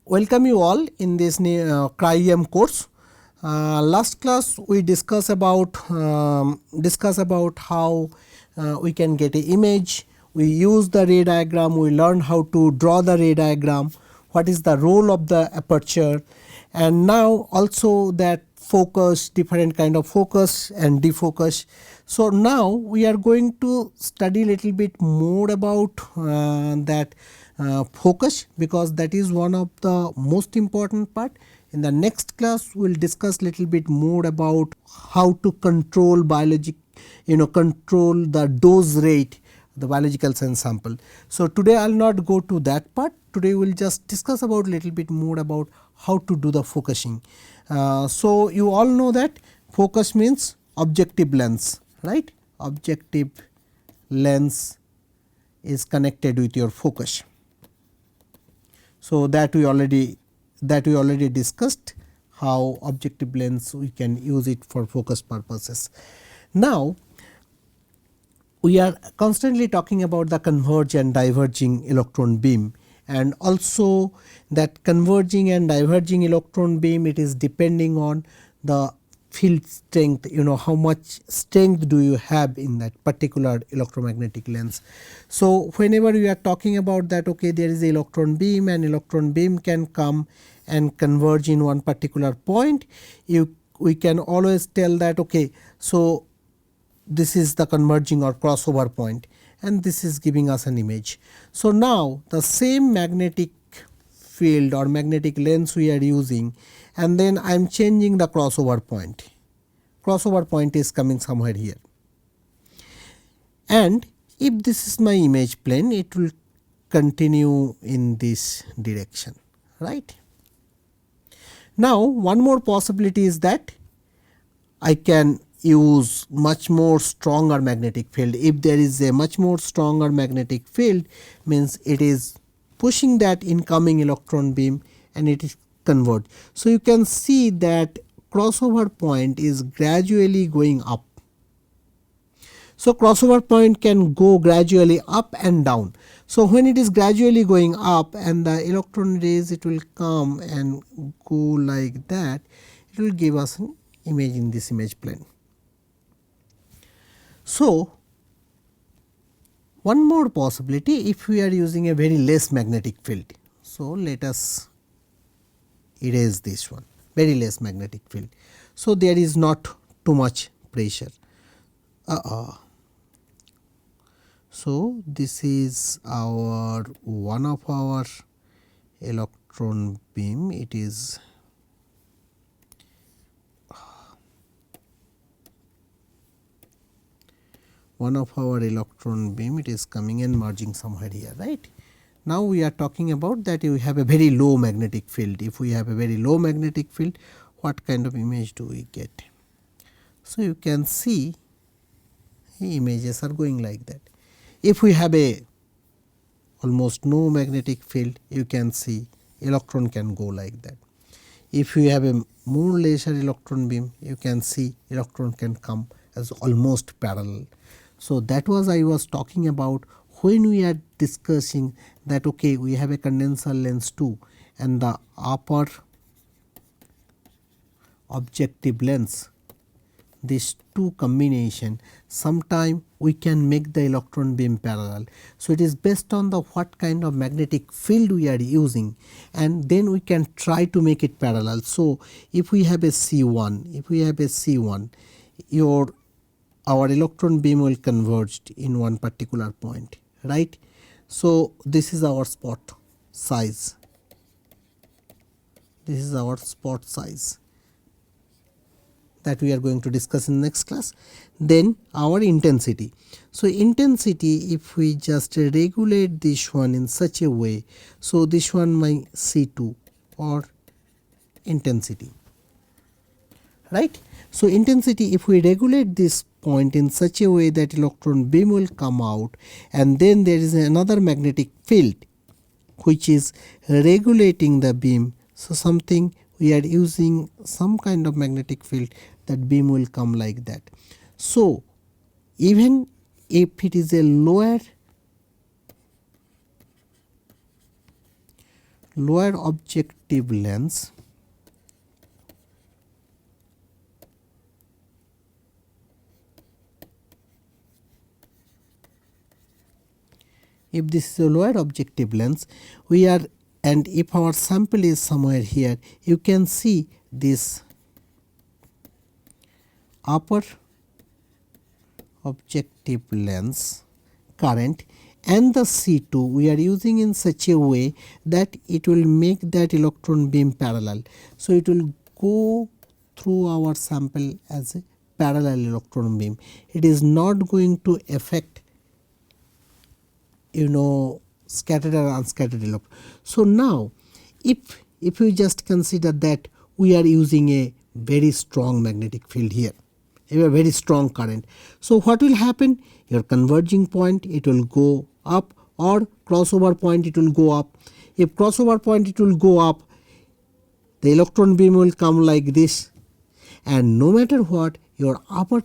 Welcome you all in this Cryo-EM course. Last class we discuss about how we can get an image. We use the ray diagram. We learn how to draw the ray diagram. What is the role of the aperture, and now also that focus, different kind of focus and defocus. So now we are going to study little bit more about that focus, because that is one of the most important part. In the next class we will discuss little bit more about how to control control the dose rate, the biological sense sample. So today I will not go to that part. Today we will just discuss about little bit more about how to do the focusing. So you all know that focus means objective lens, right? Objective lens is connected with your focus. So that we already discussed how objective lens we can use it for focus purposes. Now we are constantly talking about the converge and diverging electron beam, and also that converging and diverging electron beam, it is depending on the field strength, how much strength do you have in that particular electromagnetic lens. So whenever we are talking about that, okay, there is an electron beam and electron beam can come and converge in one particular point, we can always tell that, okay, so this is the converging or crossover point, and this is giving us an image. So now the same magnetic field or magnetic lens we are using, and then I am changing the crossover point. Crossover point is coming somewhere here, and if this is my image plane, it will continue in this direction, right. Now one more possibility is that I can use much more stronger magnetic field. If there is a much more stronger magnetic field, means it is pushing that incoming electron beam and it is convert. So you can see that crossover point is gradually going up. So crossover point can go gradually up and down. So when it is gradually going up and the electron rays, it will come and go like that, it will give us an image in this image plane. So one more possibility, if we are using a very less magnetic field. So let us erase this one, very less magnetic field. So there is not too much pressure. So this is our one of our electron beam. It is one of our electron beam, it is coming and merging somewhere here, right. Now we are talking about that we have a very low magnetic field. If we have a very low magnetic field, what kind of image do we get? So you can see images are going like that. If we have a almost no magnetic field, you can see electron can go like that. If you have a more lesser electron beam, you can see electron can come as almost parallel. So that was I was talking about when we are discussing that, okay, we have a condenser lens too, and the upper objective lens, these two combination, sometime we can make the electron beam parallel. So it is based on the what kind of magnetic field we are using, and then we can try to make it parallel. So if we have a C1, our electron beam will converge in one particular point, right. So this is our spot size. This is our spot size that we are going to discuss in next class. Then our intensity. So intensity, if we just regulate this one in such a way, so this one my C2 or intensity, right. So intensity, if we regulate this point in such a way that electron beam will come out, and then there is another magnetic field which is regulating the beam. So something we are using some kind of magnetic field, that beam will come like that. So even if it is a lower lower objective lens, if this is a lower objective lens, we are, and if our sample is somewhere here, you can see this upper objective lens current and the C2 we are using in such a way that it will make that electron beam parallel. So it will go through our sample as a parallel electron beam. It is not going to affect scattered or unscattered electron. So now if you just consider that we are using a very strong magnetic field here, a very strong current. So what will happen? Your converging point, it will go up, or crossover point, it will go up. If crossover point, it will go up, the electron beam will come like this, and no matter what, your upper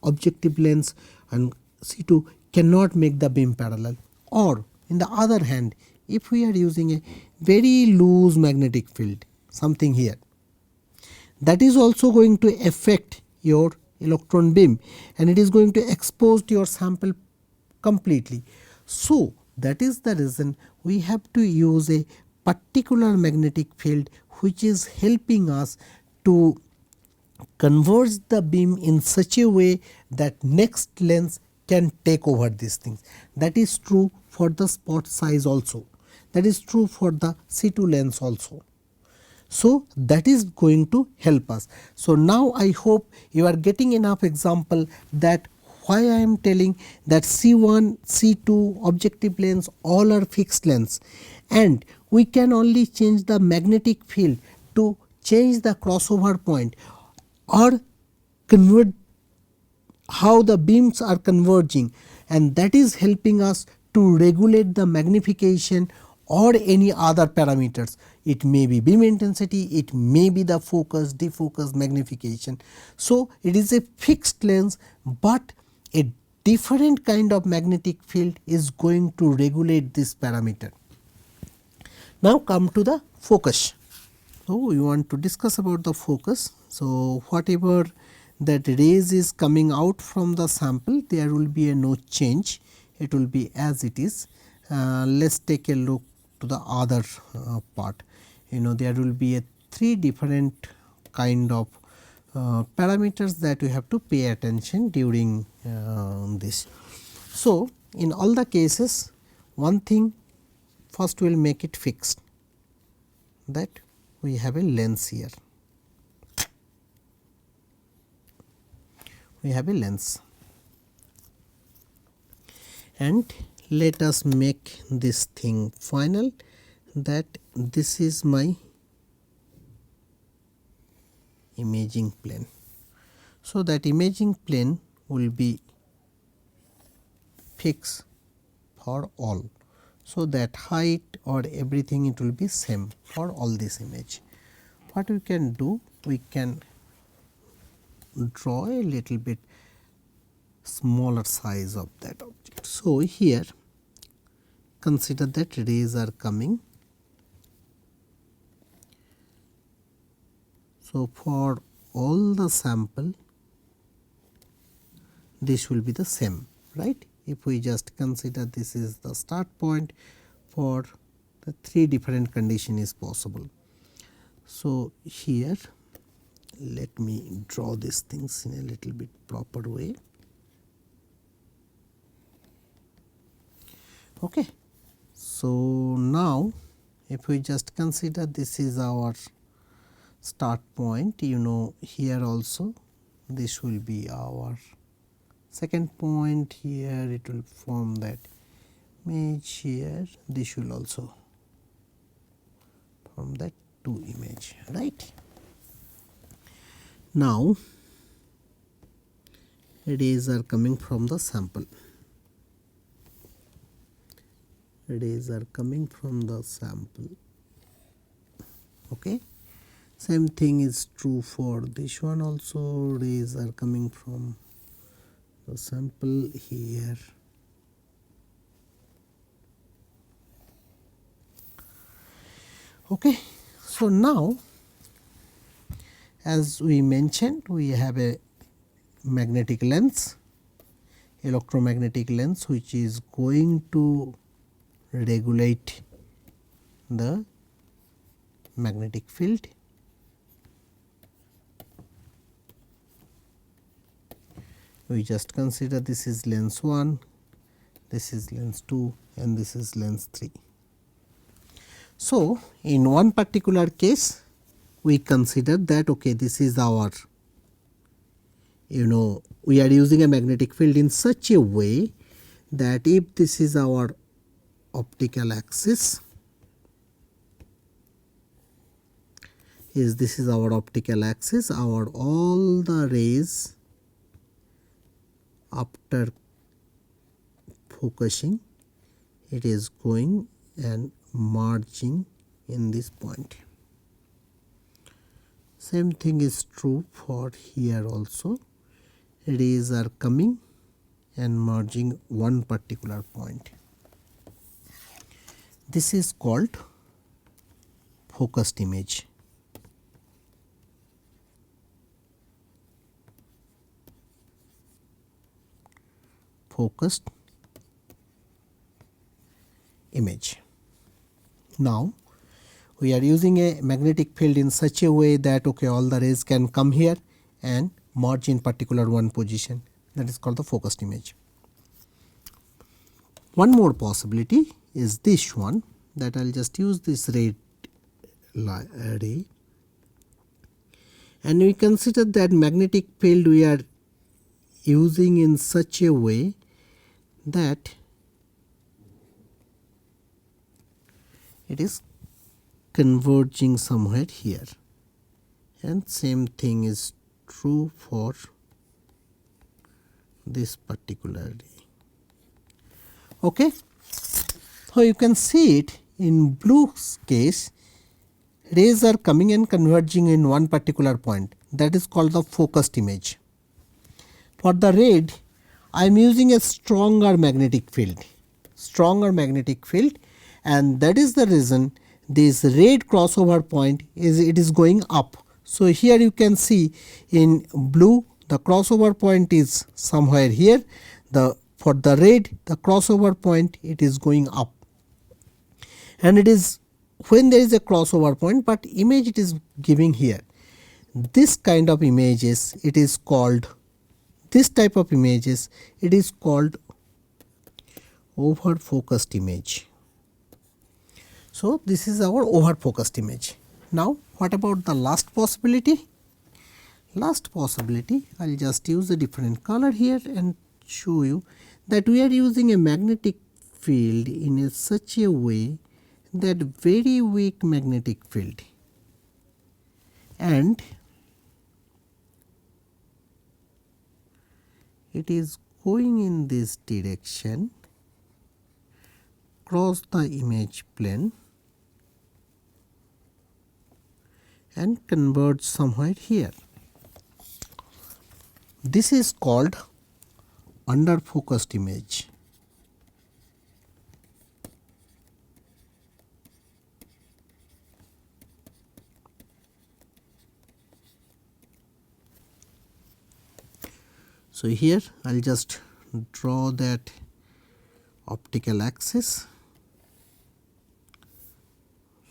objective lens and C2 cannot make the beam parallel. Or in the other hand, if we are using a very loose magnetic field, something here, that is also going to affect your electron beam, and it is going to expose your sample completely. So that is the reason we have to use a particular magnetic field which is helping us to converge the beam in such a way that next lens can take over these things. That is true for the spot size also. That is true for the C2 lens also. So that is going to help us. So now I hope you are getting enough example that why I am telling that C1, C2 objective lens all are fixed lens, and we can only change the magnetic field to change the crossover point or convert how the beams are converging, and that is helping us to regulate the magnification or any other parameters. It may be beam intensity, it may be the focus, defocus, magnification. So it is a fixed lens, but a different kind of magnetic field is going to regulate this parameter. Now come to the focus. So we want to discuss about the focus. So whatever that rays is coming out from the sample, there will be a no change, it will be as it is. Let's take a look to the other part. There will be a 3 different kind of parameters that we have to pay attention during this. So in all the cases, one thing, first we will make it fixed, that we have a lens here. We have a lens, and let us make this thing final, that this is my imaging plane. So that imaging plane will be fixed for all. So that height or everything, it will be same for all this image. What we can do, we can draw a little bit smaller size of that object. So here consider that rays are coming. So for all the sample, this will be the same, right? If we just consider this is the start point, for the 3 different condition is possible. So here let me draw these things in a little bit proper way. Okay. So now if we just consider this is our start point, here also this will be our second point, here it will form that image, here this will also form that 2 image, right. Now rays are coming from the sample, rays are coming from the sample. Okay. Same thing is true for this one also, rays are coming from the sample here. Okay. So, now as we mentioned, we have a magnetic lens, electromagnetic lens, which is going to regulate the magnetic field. We just consider this is lens 1, this is lens 2 and this is lens 3. So, in one particular case we consider that okay, this is our, we are using a magnetic field in such a way that if this is our optical axis, this is our optical axis, our all the rays after focusing, it is going and merging in this point. Same thing is true for here also, rays are coming and merging one particular point. This is called focused image. Focused image. Now, we are using a magnetic field in such a way that okay, all the rays can come here and merge in particular one position, that is called the focused image. One more possibility is this one, that I will just use this red ray, and we consider that magnetic field we are using in such a way that it is converging somewhere here, and same thing is true for this particular ray. Okay. So, you can see it in blue case, rays are coming and converging in one particular point, that is called the focused image. For the red, I am using a stronger magnetic field, and that is the reason this red crossover point is going up. So, here you can see in blue the crossover point is somewhere here, for the red the crossover point it is going up, and it is when there is a crossover point, but image it is giving here. This kind of images it is called, this type of images it is called over focused image. So, this is our over focused image. Now, what about the last possibility? Last possibility, I will just use a different color here and show you that we are using a magnetic field in such a way that very weak magnetic field, and it is going in this direction cross the image plane and converge somewhere here. This is called under focused image. So, here I will just draw that optical axis.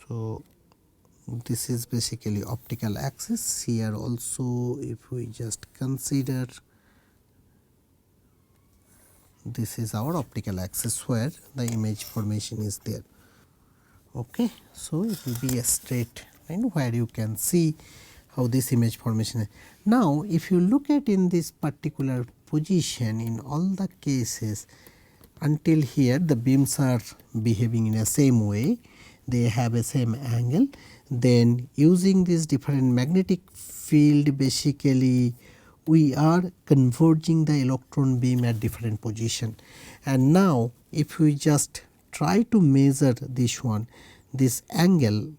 So, this is basically optical axis. Here also if we just consider, this is our optical axis where the image formation is there. Okay. So, it will be a straight line where you can see how this image formation is. Now, if you look at in this particular position, in all the cases until here the beams are behaving in a same way, they have a same angle, then using this different magnetic field basically we are converging the electron beam at different position. And now, if we just try to measure this one, this angle,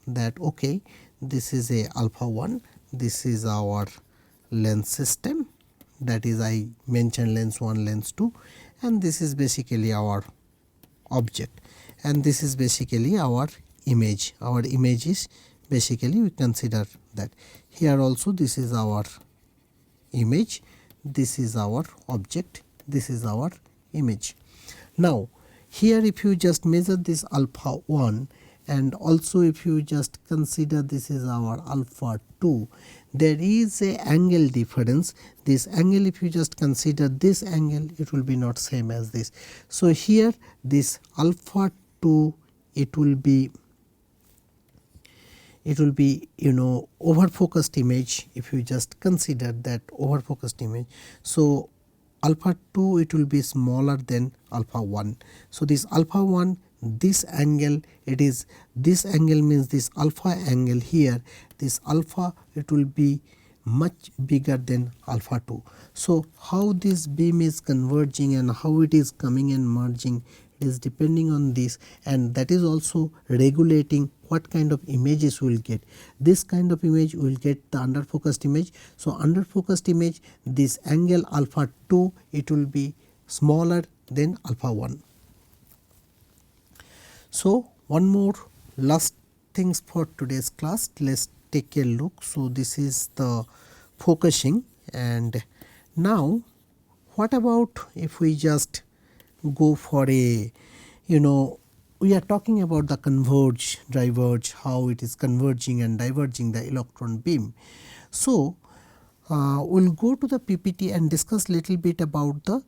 that okay, this is a alpha 1, this is our lens system, that is I mentioned lens 1, lens 2, and this is basically our object, and this is basically our image. Our image is basically, we consider that here also this is our image, this is our object, this is our image. Now here if you just measure this alpha 1 and also if you just consider this is our alpha 2, there is a angle difference. This angle, if you just consider this angle, it will be not same as this. So here this alpha 2, it will be over focused image. If you just consider that over focused image, so alpha 2, it will be smaller than alpha 1. So this alpha 1, this angle, it is, this angle means this alpha angle here, this alpha, it will be much bigger than alpha 2. So how this beam is converging and how it is coming and merging, it is depending on this, and that is also regulating what kind of images we will get. This kind of image we will get the under focused image. So under focused image, this angle alpha 2, it will be smaller than alpha 1. So one more last things for today's class, let's take a look. So this is the focusing, and now what about if we just go for a, we are talking about the converge, diverge, how it is converging and diverging the electron beam. So we'll go to the PPT and discuss little bit about the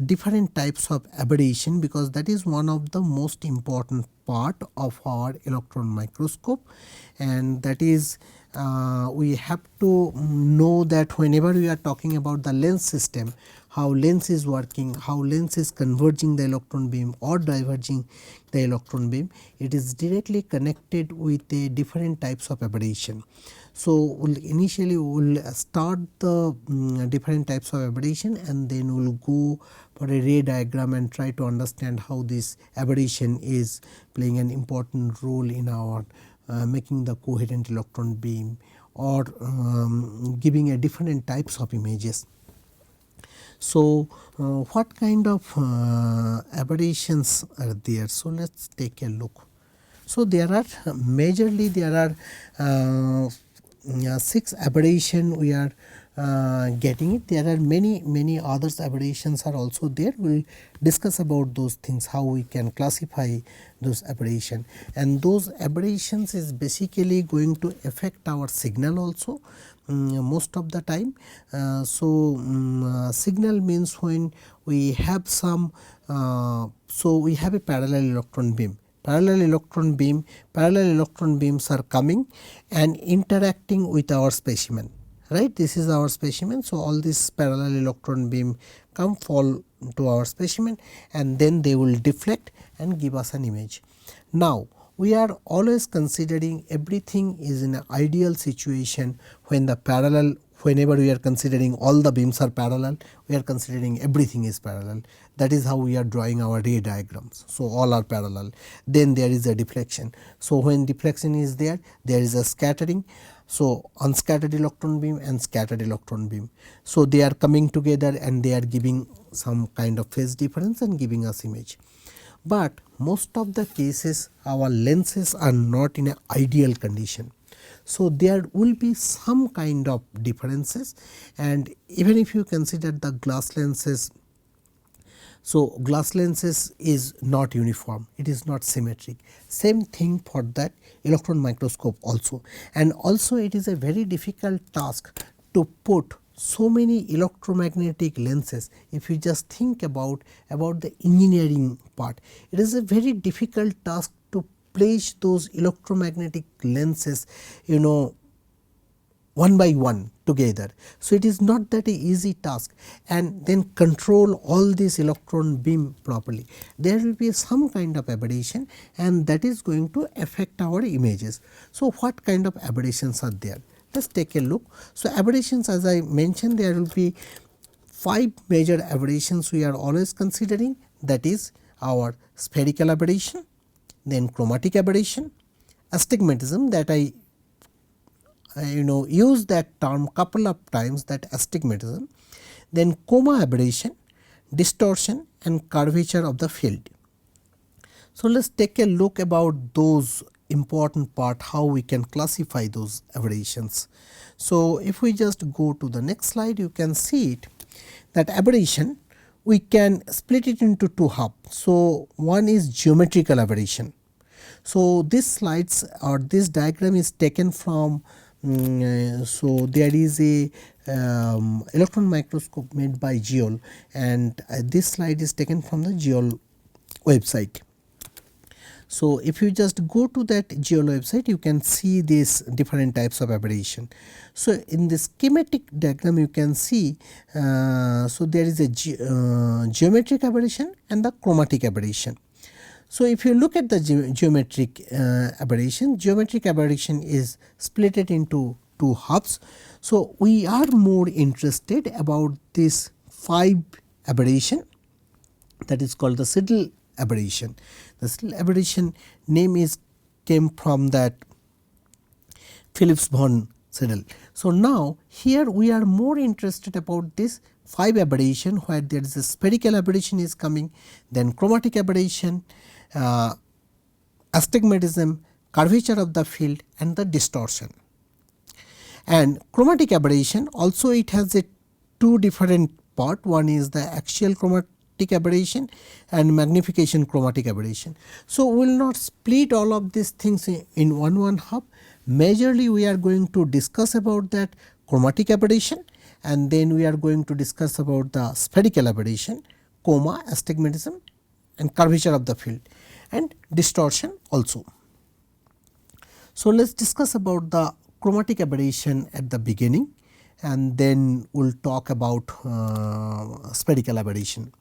different types of aberration, because that is one of the most important part of our electron microscope, and that is we have to know that whenever we are talking about the lens system, how lens is working, how lens is converging the electron beam or diverging the electron beam, it is directly connected with the different types of aberration. So initially we will start the different types of aberration, and then we will go for a ray diagram and try to understand how this aberration is playing an important role in our making the coherent electron beam or giving a different types of images. So what kind of aberrations are there? So let's take a look. So there are majorly there are 6 aberration we are getting it. There are many others aberrations are also there. We will discuss about those things, how we can classify those aberration, and those aberrations is basically going to affect our signal also most of the time. Signal means when we have some so we have a parallel electron beam. Parallel electron beams are coming and interacting with our specimen, right? This is our specimen. So all this parallel electron beam come fall to our specimen, and then they will deflect and give us an image. Now we are always considering everything is in an ideal situation when the parallel, whenever we are considering all the beams are parallel, we are considering everything is parallel. That is how we are drawing our ray diagrams. So all are parallel. Then there is a deflection. So when deflection is there, there is a scattering. So unscattered electron beam and scattered electron beam. So they are coming together and they are giving some kind of phase difference and giving us image. But most of the cases our lenses are not in an ideal condition. So there will be some kind of differences, and even if you consider the glass lenses, so glass lenses is not uniform, it is not symmetric. Same thing for that electron microscope also, and also it is a very difficult task to put so many electromagnetic lenses. If you just think about the engineering part, it is a very difficult task to place those electromagnetic lenses, one by one together. So it is not that a easy task, and then control all this electron beam properly. There will be some kind of aberration, and that is going to affect our images. So what kind of aberrations are there? Let's take a look. So aberrations, as I mentioned, there will be 5 major aberrations we are always considering. That is our spherical aberration, then chromatic aberration, astigmatism, that I use that term couple of times, that astigmatism, then coma aberration, distortion and curvature of the field. So let's take a look about those important part, how we can classify those aberrations. So if we just go to the next slide, you can see it that aberration we can split it into two halves. So one is geometrical aberration. So this slides or this diagram is taken from so there is a electron microscope made by GEOL, and this slide is taken from the GEOL website. So if you just go to that GEOL website, you can see these different types of aberration. So in the schematic diagram you can see so there is a geometric aberration and the chromatic aberration. So if you look at the geometric aberration is split it into two halves. So we are more interested about this 5 aberration, that is called the Siddle aberration. The Siddle aberration name came from that Phillips von Siddle. So now here we are more interested about this 5 aberration, where there is a spherical aberration is coming, then chromatic aberration, astigmatism, curvature of the field, and the distortion. And chromatic aberration also, it has a two different part. One is the axial chromatic aberration and magnification chromatic aberration. So we will not split all of these things in one half. Majorly we are going to discuss about that chromatic aberration, and then we are going to discuss about the spherical aberration, coma, astigmatism, and curvature of the field, and distortion also. So let us discuss about the chromatic aberration at the beginning, and then we will talk about spherical aberration.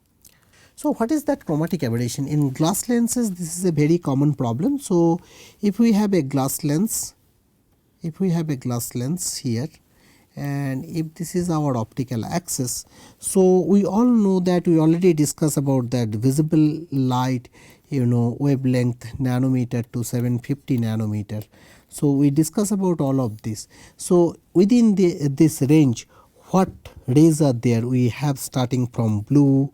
So what is that chromatic aberration? In glass lenses this is a very common problem. So if we have a glass lens, here, and if this is our optical axis, so we all know that we already discussed about that visible light, wavelength nanometer to 750 nanometer. So we discuss about all of this. So within this range, what rays are there? We have starting from blue,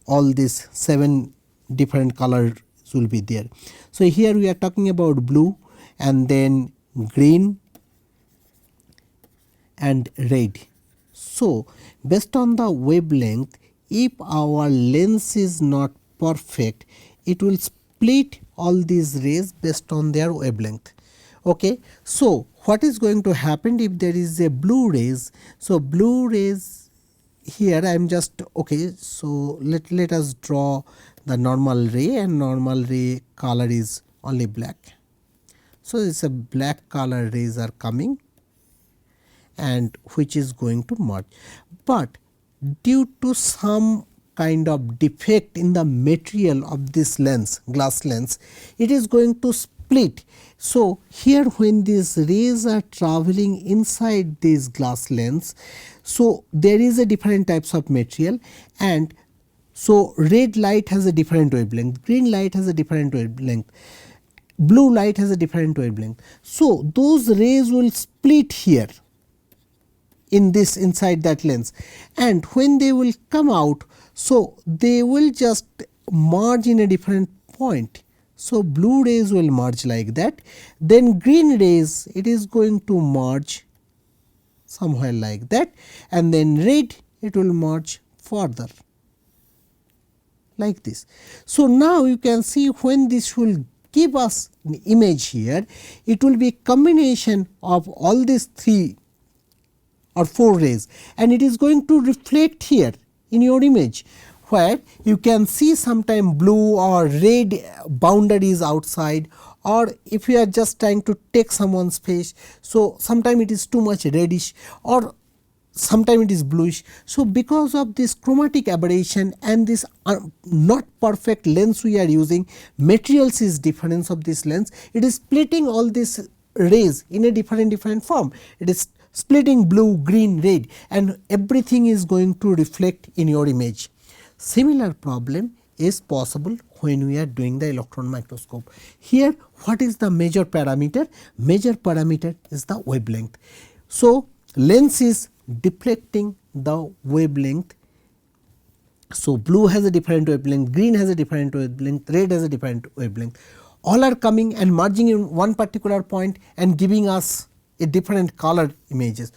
all these 7 different colors will be there. So here we are talking about blue, and then green and red. So based on the wavelength, if our lens is not perfect, it will split all these rays based on their wavelength. Okay. So what is going to happen if there is a blue rays? So blue rays, here I am just okay. So let us draw the normal ray, and normal ray color is only black. So it's a black color rays are coming, and which is going to merge, but due to some kind of defect in the material of this lens, glass lens, it is going to split. So here when these rays are traveling inside this glass lens, so there is a different types of material, and so red light has a different wavelength, green light has a different wavelength, blue light has a different wavelength. So those rays will split here in this inside that lens, and when they will come out, so they will just merge in a different point. So blue rays will merge like that, then green rays, it is going to merge somewhere like that, and then red, it will merge further like this. So now you can see when this will give us an image here, it will be combination of all these 3 or 4 rays, and it is going to reflect here in your image, where you can see sometime blue or red boundaries outside, or if you are just trying to take someone's face, so sometime it is too much reddish, or sometime it is bluish. So because of this chromatic aberration and this not perfect lens we are using, materials is difference of this lens, it is splitting all these rays in a different form. It is splitting blue, green, red, and everything is going to reflect in your image. Similar problem is possible when we are doing the electron microscope. Here what is the major parameter? Major parameter is the wavelength. So lens is deflecting the wavelength So blue has a different wavelength, green has a different wavelength, red has a different wavelength. All are coming and merging in one particular point and giving us a different color images.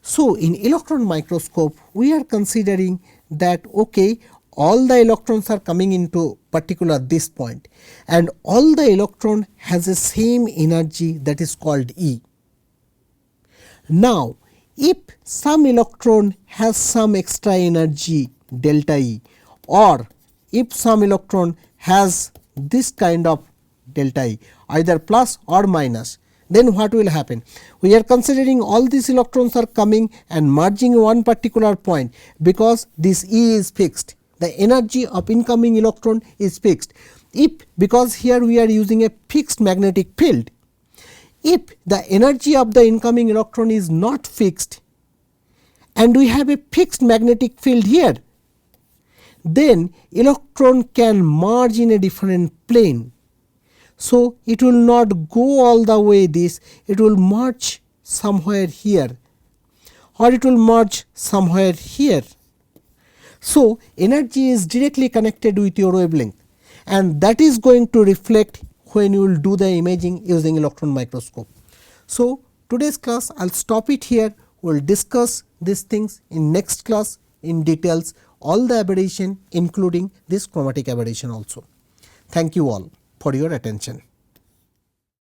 So in electron microscope we are considering that okay, all the electrons are coming into particular this point and all the electron has the same energy that is called E. Now if some electron has some extra energy delta E, or if some electron has this kind of delta E either plus or minus, then what will happen? We are considering all these electrons are coming and merging in one particular point because this E is fixed, the energy of incoming electron is fixed. If, because here we are using a fixed magnetic field, if the energy of the incoming electron is not fixed and we have a fixed magnetic field here, then electron can merge in a different plane. So it will not go all the way this, it will merge somewhere here or it will merge somewhere here. So energy is directly connected with your wavelength and that is going to reflect when you will do the imaging using electron microscope. So today's class I will stop it here. We will discuss these things in next class in details, all the aberration including this chromatic aberration also. Thank you all for your attention.